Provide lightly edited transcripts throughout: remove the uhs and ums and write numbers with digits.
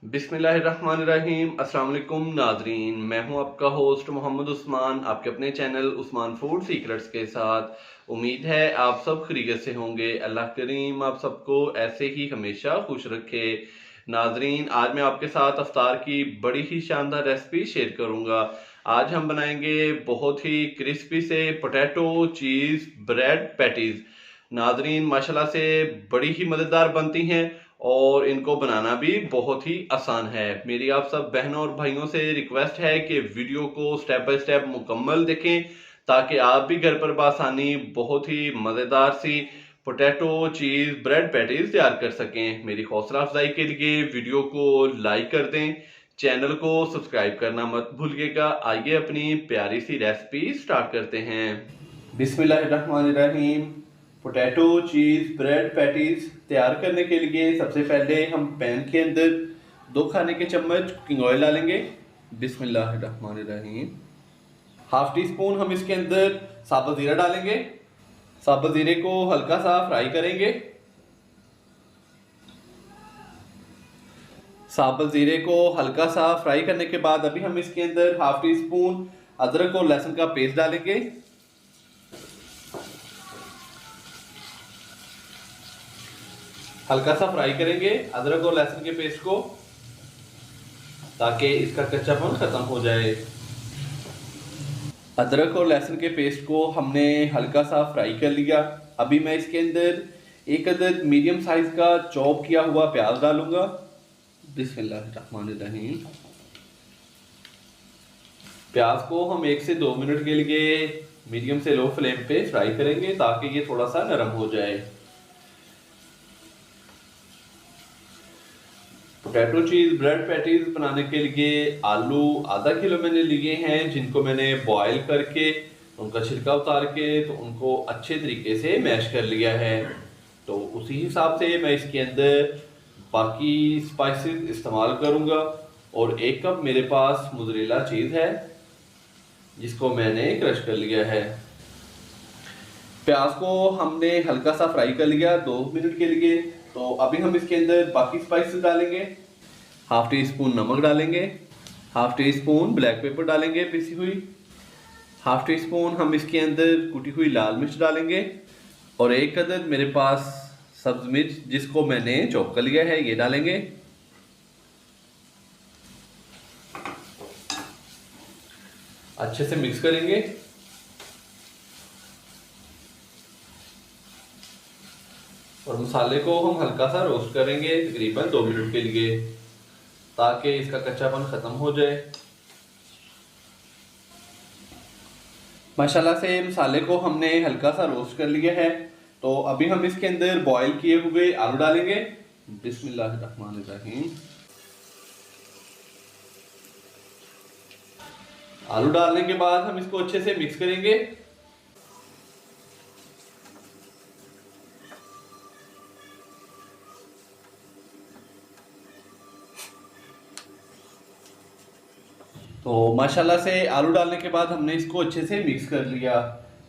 बिस्मिल्लाहिर्रहमानिर्रहीम। अस्सलाम वालेकुम नाजरीन, मैं हूं आपका होस्ट मोहम्मद उस्मान, आपके अपने चैनल उस्मान फूड सीक्रेट्स के साथ। उम्मीद है आप सब खैरियत से होंगे। अल्लाह करीम आप सबको ऐसे ही हमेशा खुश रखे। नाजरीन, आज मैं आपके साथ अफ्तार की बड़ी ही शानदार रेसिपी शेयर करूंगा। आज हम बनाएंगे बहुत ही क्रिस्पी से पोटैटो चीज़ ब्रेड पैटीज़। नाजरीन, माशाल्लाह से बड़ी ही मज़ेदार बनती हैं और इनको बनाना भी बहुत ही आसान है। मेरी आप सब बहनों और भाइयों से रिक्वेस्ट है कि वीडियो को स्टेप बाय स्टेप मुकम्मल देखें ताकि आप भी घर पर बासानी बहुत ही मज़ेदार सी पोटैटो चीज़ ब्रेड पैटीज तैयार कर सकें। मेरी हौसला अफजाई के लिए वीडियो को लाइक कर दें, चैनल को सब्सक्राइब करना मत भूलिएगा। आइए अपनी प्यारी सी रेसिपी स्टार्ट करते हैं। बिस्मिल्लाहिर्रहमानिर्रहीम। पोटैटो चीज़ ब्रेड पैटीज तैयार करने के लिए सबसे पहले हम पैन के अंदर 2 खाने के चम्मच कुकिंग ऑयल डालेंगे। बिस्मिल्लाहिर्रहमानिर्रहीम। हाफ टी स्पून हम इसके अंदर साबुत ज़ीरा डालेंगे। साबुत ज़ीरे को हल्का सा फ्राई करेंगे। साबुत ज़ीरे को हल्का सा फ्राई करने के बाद अभी हम इसके अंदर हाफ टी स्पून अदरक और लहसुन का पेस्ट डालेंगे। हल्का सा फ्राई करेंगे अदरक और लहसुन के पेस्ट को ताकि इसका कच्चापन खत्म हो जाए। अदरक और लहसुन के पेस्ट को हमने हल्का सा फ्राई कर लिया। अभी मैं इसके अंदर 1 अदद मीडियम साइज का चॉप किया हुआ प्याज डालूंगा। बिस्मिल्लाहिर्रहमानिर्रहीम। प्याज को हम 1 से 2 मिनट के लिए मीडियम से लो फ्लेम पे फ्राई करेंगे ताकि ये थोड़ा सा नरम हो जाए। पोटैटो चीज़ ब्रेड पैटीज बनाने के लिए आलू आधा किलो मैंने लिए हैं, जिनको मैंने बॉयल करके उनका छिलका उतार के तो उनको अच्छे तरीके से मैश कर लिया है। तो उसी हिसाब से मैं इसके अंदर बाकी स्पाइसेस इस्तेमाल करूंगा। और 1 कप मेरे पास मोज़रेला चीज़ है जिसको मैंने क्रश कर लिया है। प्याज को हमने हल्का सा फ्राई कर लिया 2 मिनट के लिए। तो अभी हम इसके अंदर बाकी स्पाइसेस डालेंगे। हाफ टी स्पून नमक डालेंगे, half tea spoon black pepper डालेंगे पिसी हुई, हाफ टी स्पून हम इसके अंदर कुटी हुई लाल मिर्च डालेंगे और 1 अदद मेरे पास सब्ज मिर्च जिसको मैंने चॉप कर लिया है ये डालेंगे। अच्छे से मिक्स करेंगे। और मसाले को हम हल्का सा रोस्ट करेंगे तकरीबन 2 मिनट के लिए ताकि इसका कच्चापन खत्म हो जाए। माशाल्लाह से मसाले को हमने हल्का सा रोस्ट कर लिया है। तो अभी हम इसके अंदर बॉईल किए हुए आलू डालेंगे। बिस्मिल्लाहिर्रहमानिर्रहीम। आलू डालने के बाद हम इसको अच्छे से मिक्स करेंगे। तो माशाल्लाह से आलू डालने के बाद हमने इसको अच्छे से मिक्स कर लिया।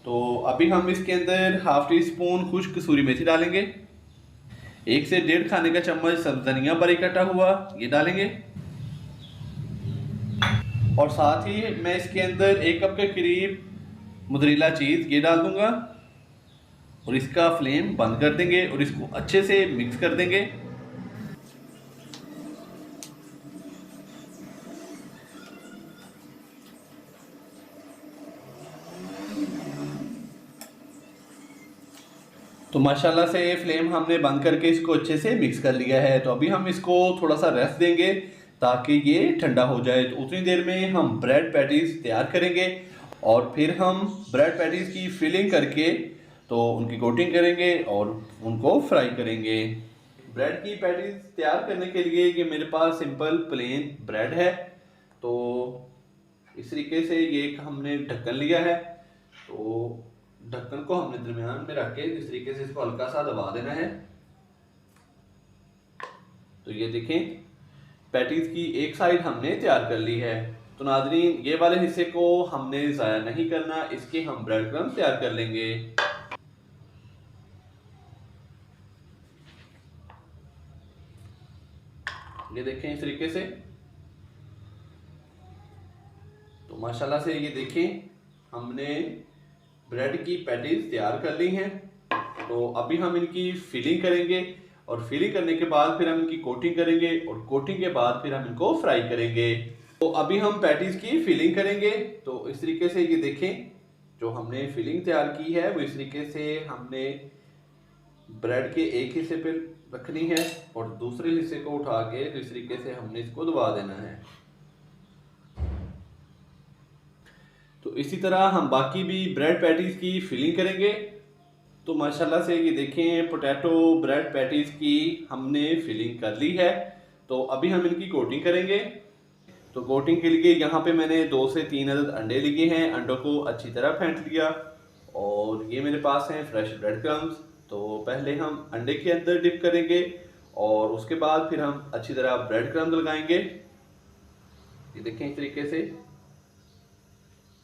तो अभी हम इसके अंदर हाफ टी स्पून खुश्क कसूरी मेथी डालेंगे। 1 से 1.5 खाने का चम्मच सब्ज धनिया बारीक कटा हुआ ये डालेंगे। और साथ ही मैं इसके अंदर 1 कप के करीब मोज़रेला चीज़ ये डाल दूंगा और इसका फ्लेम बंद कर देंगे और इसको अच्छे से मिक्स कर देंगे। तो माशाल्लाह से फ्लेम हमने बंद करके इसको अच्छे से मिक्स कर लिया है। तो अभी हम इसको थोड़ा सा रेस्ट देंगे ताकि ये ठंडा हो जाए। तो उतनी देर में हम ब्रेड पैटीज तैयार करेंगे और फिर हम ब्रेड पैटीज की फिलिंग करके तो उनकी कोटिंग करेंगे और उनको फ्राई करेंगे। ब्रेड की पैटीज तैयार करने के लिए ये मेरे पास सिंपल प्लेन ब्रेड है। तो इस तरीके से ये हमने ढक्कन लिया है। तो ढक्कन को हमने दरमियान में रख के इस तरीके से इसको हल्का सा दबा देना है। तो ये देखें पैटीज की एक साइड हमने तैयार कर ली है। तो नाज़रीन, ये वाले हिस्से को हमने ज़ाया नहीं करना, इसके हम ब्रेड क्रम्स तैयार कर लेंगे। ये देखें इस तरीके से। तो माशाल्लाह से ये देखें हमने ब्रेड की पैटीज तैयार कर ली हैं। तो अभी हम इनकी फिलिंग करेंगे और फिलिंग करने के बाद फिर हम इनकी कोटिंग करेंगे और कोटिंग के बाद फिर हम इनको फ्राई करेंगे। तो अभी हम पैटीज की फिलिंग करेंगे। तो इस तरीके से ये देखें जो हमने फिलिंग तैयार की है वो इस तरीके से हमने ब्रेड के एक हिस्से पे रखनी है और दूसरे हिस्से को उठा के तो इस तरीके से हमने इसको दबा देना है। तो इसी तरह हम बाकी भी ब्रेड पैटीज की फिलिंग करेंगे। तो माशाल्लाह से ये देखें पोटैटो ब्रेड पैटीज की हमने फिलिंग कर ली है। तो अभी हम इनकी कोटिंग करेंगे। तो कोटिंग के लिए यहाँ पे मैंने 2 से 3 अदद अंडे लिए हैं। अंडों को अच्छी तरह फेंट लिया और ये मेरे पास हैं फ्रेश ब्रेड क्रम्स। तो पहले हम अंडे के अंदर डिप करेंगे और उसके बाद फिर हम अच्छी तरह ब्रेड क्रम्स लगाएंगे। ये देखें इस तरीके से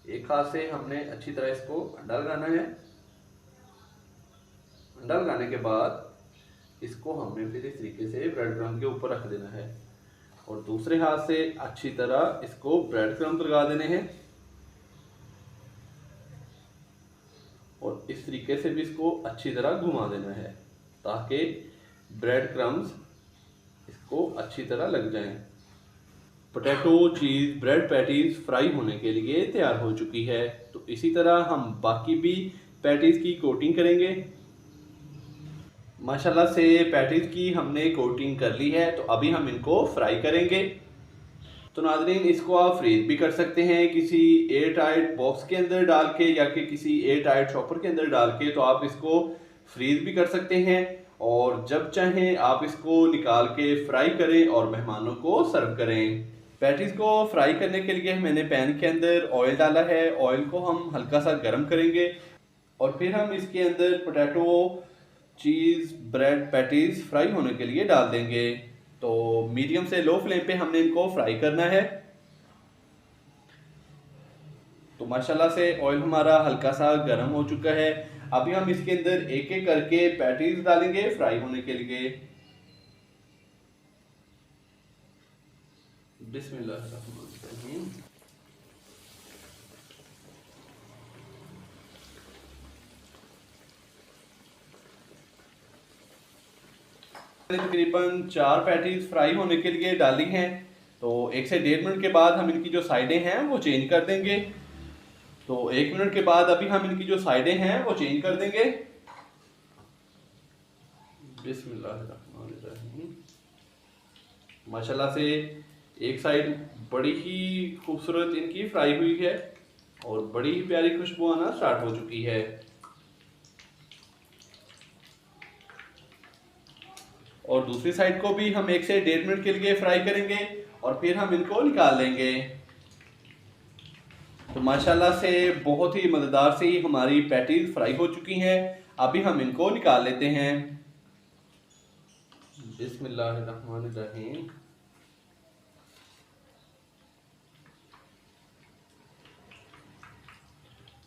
एक हाथ से हमने अच्छी तरह इसको अंडा लगाना है। अंडा लगाने के बाद इसको हमने फिर इस तरीके से ब्रेड क्रम्स के ऊपर रख देना है और दूसरे हाथ से अच्छी तरह इसको ब्रेड क्रम्स लगा देने हैं और इस तरीके से भी इसको अच्छी तरह घुमा देना है ताकि ब्रेड क्रम्स इसको अच्छी तरह लग जाएं। पोटैटो चीज़ ब्रेड पैटीज फ्राई होने के लिए तैयार हो चुकी है। तो इसी तरह हम बाकी भी पैटीज की कोटिंग करेंगे। माशाल्लाह से पैटीज की हमने कोटिंग कर ली है। तो अभी हम इनको फ्राई करेंगे। तो नाज़रीन इसको आप फ्रीज भी कर सकते हैं किसी एयर टाइट बॉक्स के अंदर डाल के या कि किसी एयर टाइट शॉपर के अंदर डाल के। तो आप इसको फ्रीज भी कर सकते हैं और जब चाहें आप इसको निकाल के फ्राई करें और मेहमानों को सर्व करें। पैटीज को फ्राई करने के लिए मैंने पैन के अंदर ऑयल डाला है। ऑयल को हम हल्का सा गर्म करेंगे और फिर हम इसके अंदर पोटैटो चीज़ ब्रेड पैटीज फ्राई होने के लिए डाल देंगे। तो मीडियम से लो फ्लेम पे हमने इनको फ्राई करना है। तो माशाल्लाह से ऑयल हमारा हल्का सा गर्म हो चुका है। अभी हम इसके अंदर एक एक करके पैटीज डालेंगे फ्राई होने के लिए। बिस्मिल्लाहिर्रहमानिर्रहीम। तकरीबन 4 पैटीज फ्राई होने के लिए डाली हैं। तो 1 से 1.5 मिनट के बाद हम इनकी जो साइडें हैं वो चेंज कर देंगे। तो 1 मिनट के बाद अभी हम इनकी जो साइडें हैं वो चेंज कर देंगे। बिस्मिल्लाहिर्रहमानिर्रहीम। माशाल्लाह से एक साइड बड़ी ही खूबसूरत इनकी फ्राई हुई है और बड़ी ही प्यारी खुशबू आना स्टार्ट हो चुकी है। और दूसरी साइड को भी हम 1 से 1.5 मिनट के लिए फ्राई करेंगे और फिर हम इनको निकाल लेंगे। तो माशाल्लाह से बहुत ही मज़ेदार सी हमारी पैटीज फ्राई हो चुकी हैं। अभी हम इनको निकाल लेते हैं। बिस्मिल्लाहिर्रहमानिर्रहीम।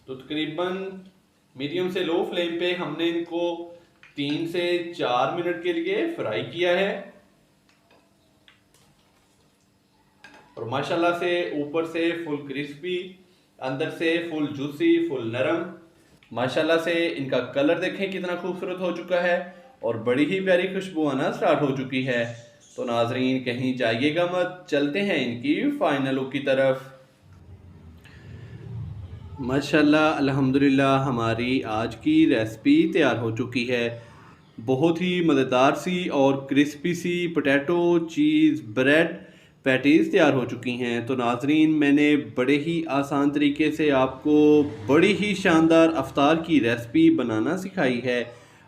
तो तकरीबन मीडियम से लो फ्लेम पे हमने इनको 3 से 4 मिनट के लिए फ्राई किया है और माशाल्लाह से ऊपर से फुल क्रिस्पी, अंदर से फुल जूसी, फुल नरम। माशाल्लाह से इनका कलर देखें कितना खूबसूरत हो चुका है और बड़ी ही प्यारी खुशबू आना स्टार्ट हो चुकी है। तो नाजरीन कहीं जाइएगा मत, चलते हैं इनकी फाइनल लुक की तरफ। माशाल्लाह अल्हम्दुलिल्लाह हमारी आज की रेसिपी तैयार हो चुकी है। बहुत ही मज़ेदार सी और क्रिस्पी सी पोटैटो चीज़ ब्रेड पैटीज़ तैयार हो चुकी हैं। तो नाजरीन मैंने बड़े ही आसान तरीके से आपको बड़ी ही शानदार अफ्तार की रेसिपी बनाना सिखाई है।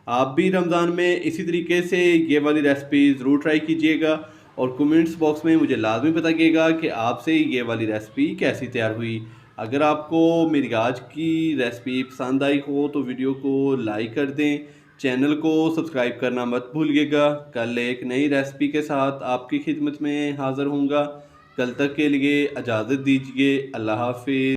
आप भी रमज़ान में इसी तरीके से ये वाली रेसिपी ज़रूर ट्राई कीजिएगा और कमेंट्स बॉक्स में मुझे लाजमी बताइएगा कि आपसे ये वाली रेसिपी कैसी तैयार हुई। अगर आपको मेरी आज की रेसिपी पसंद आई हो तो वीडियो को लाइक कर दें, चैनल को सब्सक्राइब करना मत भूलिएगा। कल एक नई रेसिपी के साथ आपकी खिदमत में हाज़िर होऊंगा। कल तक के लिए इजाज़त दीजिए। अल्लाह हाफिज़।